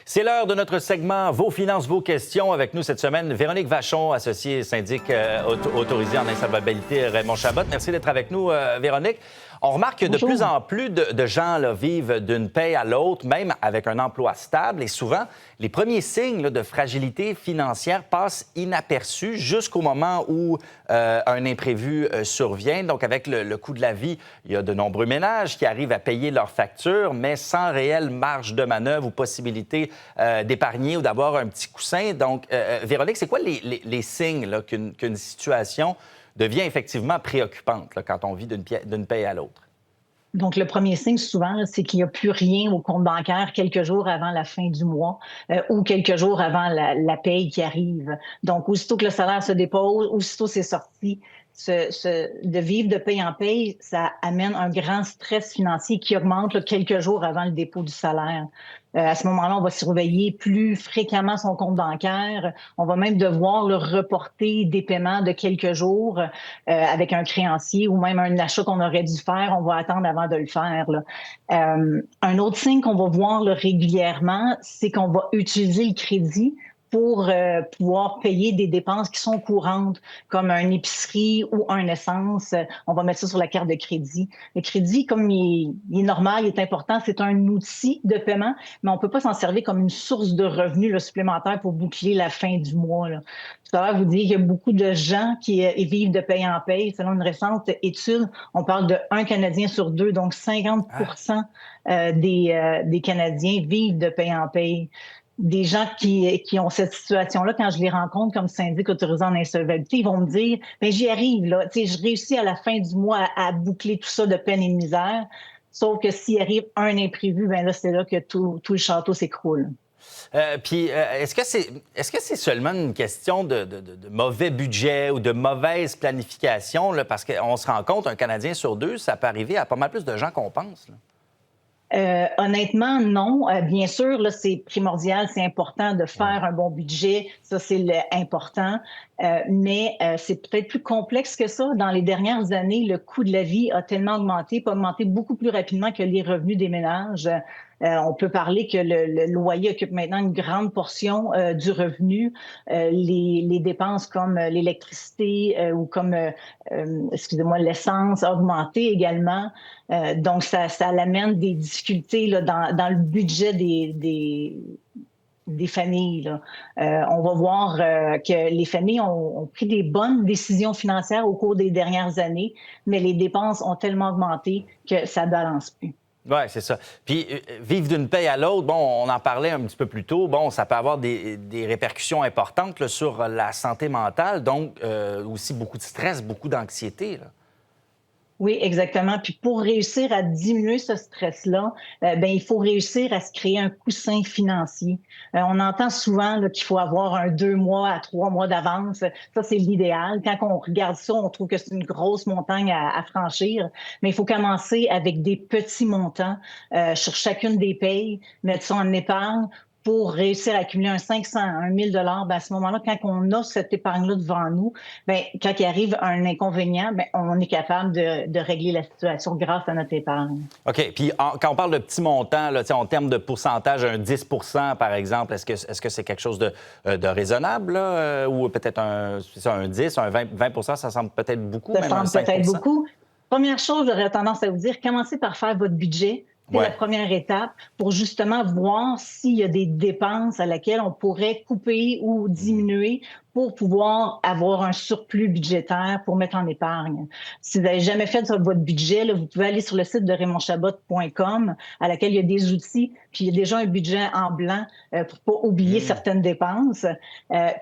C'est l'heure de notre segment Vos finances, vos questions. Avec nous cette semaine, Véronique Vachon, associée syndic autorisée en insolvabilité Raymond Chabot. Merci d'être avec nous, Véronique. On remarque que de plus en plus de gens là, vivent d'une paie à l'autre, même avec un emploi stable. Et souvent, les premiers signes là, de fragilité financière passent inaperçus jusqu'au moment où un imprévu survient. Donc, avec le coût de la vie, il y a de nombreux ménages qui arrivent à payer leurs factures, mais sans réelle marge de manœuvre ou possibilité d'épargner ou d'avoir un petit coussin. Donc, Véronique, c'est quoi les signes là, qu'une situation devient effectivement préoccupante là, quand on vit d'une paie à l'autre? Donc, le premier signe, souvent, là, c'est qu'il n'y a plus rien au compte bancaire quelques jours avant la fin du mois ou quelques jours avant la paye qui arrive. Donc, aussitôt que le salaire se dépose, aussitôt c'est sorti, de vivre de paye en paye, ça amène un grand stress financier qui augmente là, quelques jours avant le dépôt du salaire. À ce moment-là, on va surveiller plus fréquemment son compte bancaire. On va même devoir le reporter des paiements de quelques jours avec un créancier ou même un achat qu'on aurait dû faire. On va attendre avant de le faire. Là. Un autre signe qu'on va voir là, régulièrement, c'est qu'on va utiliser le crédit pour pouvoir payer des dépenses qui sont courantes, comme une épicerie ou un essence. On va mettre ça sur la carte de crédit. Le crédit, comme il est normal, il est important, c'est un outil de paiement, mais on peut pas s'en servir comme une source de revenus là, supplémentaire pour boucler la fin du mois. Là. Ça va vous dire qu'il y a beaucoup de gens qui vivent de paye en paye. Selon une récente étude, on parle de 1 Canadien sur 2, donc 50 des Canadiens vivent de paye en paye. Des gens qui ont cette situation-là, quand je les rencontre comme syndic autorisé en insolvabilité, ils vont me dire, ben j'y arrive, là, tu sais, je réussis à la fin du mois à boucler tout ça de peine et de misère. Sauf que s'il arrive un imprévu, ben là, c'est là que tout le château s'écroule. Est-ce que c'est seulement une question de mauvais budget ou de mauvaise planification? Là, parce qu'on se rend compte, un Canadien sur 2, ça peut arriver à pas mal plus de gens qu'on pense. Là. Honnêtement, non. Bien sûr, là, c'est primordial, c'est important de faire un bon budget. Ça, c'est important. Mais c'est peut-être plus complexe que ça. Dans les dernières années, le coût de la vie a tellement augmenté, peut augmenter beaucoup plus rapidement que les revenus des ménages. On peut parler que le loyer occupe maintenant une grande portion du revenu. Les dépenses comme l'électricité ou comme, excusez-moi, l'essence a augmenté également. Donc, ça l'amène des difficultés là, dans le budget des familles. Là. On va voir que les familles ont pris des bonnes décisions financières au cours des dernières années, mais les dépenses ont tellement augmenté que ça ne balance plus. Oui, c'est ça. Puis, vivre d'une paie à l'autre, bon, on en parlait un petit peu plus tôt, bon, ça peut avoir des répercussions importantes là, sur la santé mentale, donc aussi beaucoup de stress, beaucoup d'anxiété. Là. Oui, exactement. Puis pour réussir à diminuer ce stress-là, ben il faut réussir à se créer un coussin financier. On entend souvent là, qu'il faut avoir un 2 mois à 3 mois d'avance. Ça, c'est l'idéal. Quand on regarde ça, on trouve que c'est une grosse montagne à franchir. Mais il faut commencer avec des petits montants sur chacune des payes, mettre ça en épargne pour réussir à accumuler un 500, un 1000 $, ben à ce moment-là, quand on a cette épargne-là devant nous, ben quand il arrive un inconvénient, ben on est capable de régler la situation grâce à notre épargne. OK. Puis quand on parle de petits montants, là, en termes de pourcentage, un 10 par exemple, est-ce que c'est quelque chose de raisonnable? Là, ou peut-être un 10, un 20 ça semble peut-être beaucoup, Ça même un semble 5 peut-être beaucoup. Première chose, j'aurais tendance à vous dire, commencez par faire votre budget. C'est la première étape pour justement voir s'il y a des dépenses à laquelle on pourrait couper ou diminuer pour pouvoir avoir un surplus budgétaire pour mettre en épargne. Si vous n'avez jamais fait votre budget, là, vous pouvez aller sur le site de raymondchabot.com à laquelle il y a des outils, puis il y a déjà un budget en blanc pour pas oublier certaines dépenses.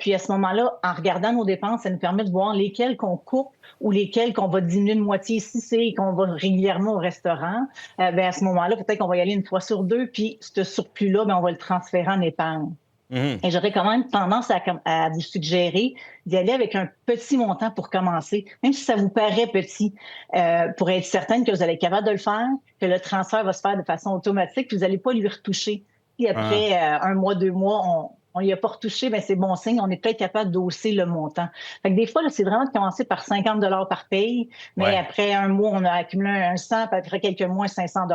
Puis à ce moment-là, en regardant nos dépenses, ça nous permet de voir lesquelles qu'on coupe ou lesquelles qu'on va diminuer de moitié si c'est qu'on va régulièrement au restaurant. Ben à ce moment-là, peut-être qu'on va y aller une fois sur deux, puis ce surplus-là, ben on va le transférer en épargne. Et j'aurais quand même tendance à vous suggérer d'y aller avec un petit montant pour commencer, même si ça vous paraît petit, pour être certaine que vous allez être capable de le faire, que le transfert va se faire de façon automatique, que vous n'allez pas lui retoucher. Puis après un mois, 2 mois, on n'y a pas retouché, bien, c'est bon signe, on est peut-être capable d'hausser le montant. Fait que des fois, là, c'est vraiment de commencer par 50 par paye, mais Ouais. après un mois, on a accumulé un 100, puis après quelques mois, 500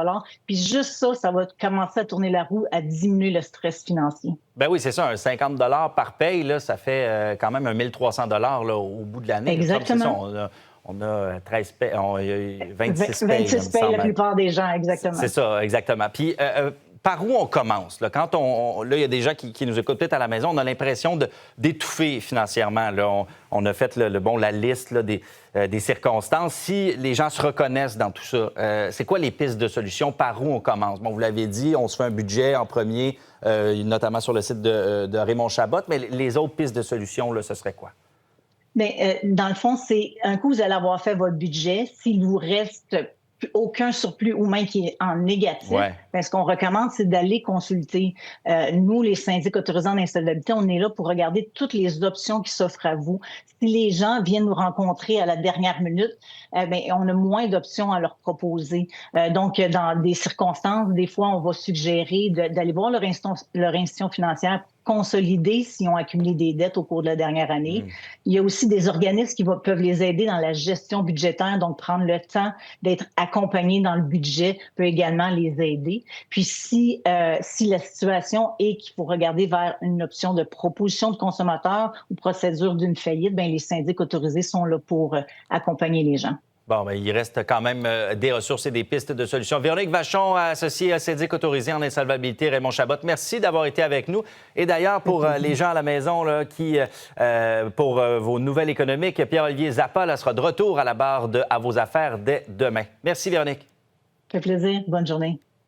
puis juste ça, ça va commencer à tourner la roue, à diminuer le stress financier. Ben oui, c'est ça, un 50 par paye, là, ça fait quand même un 1 300 là, au bout de l'année. Exactement. On a 13 payes, on a 26 payes. 26 payes la plupart des gens, exactement. C'est ça, exactement. Puis, par où on commence? Là? Quand là, il y a des gens qui nous écoutent peut-être à la maison, on a l'impression d'étouffer financièrement. Là. On a fait la liste là, des circonstances. Si les gens se reconnaissent dans tout ça, c'est quoi les pistes de solutions? Par où on commence? Bon, vous l'avez dit, on se fait un budget en premier, notamment sur le site de Raymond Chabot, mais les autres pistes de solutions, là, ce serait quoi? Bien, dans le fond, c'est un coup, vous allez avoir fait votre budget. S'il vous reste aucun surplus ou même qui est en négatif, Ouais. bien, ce qu'on recommande, c'est d'aller consulter. Nous, les syndics autorisés en insolvabilité, on est là pour regarder toutes les options qui s'offrent à vous. Si les gens viennent nous rencontrer à la dernière minute, bien, on a moins d'options à leur proposer. Donc, dans des circonstances, des fois, on va suggérer d'aller voir leur institution financière, consolider s'ils ont accumulé des dettes au cours de la dernière année. Il y a aussi des organismes qui peuvent les aider dans la gestion budgétaire, donc prendre le temps d'être accompagnés dans le budget peut également les aider. Puis si la situation est qu'il faut regarder vers une option de proposition de consommateur ou procédure d'une faillite, bien, les syndics autorisés sont là pour accompagner les gens. Bon, bien, il reste quand même des ressources et des pistes de solutions. Véronique Vachon, associée à syndic autorisé en insolvabilité, Raymond Chabot, merci d'avoir été avec nous. Et d'ailleurs, pour les gens à la maison, là, pour vos nouvelles économiques, Pierre-Olivier Zappa là, sera de retour à la barre de À vos affaires dès demain. Merci, Véronique. Ça fait plaisir. Bonne journée.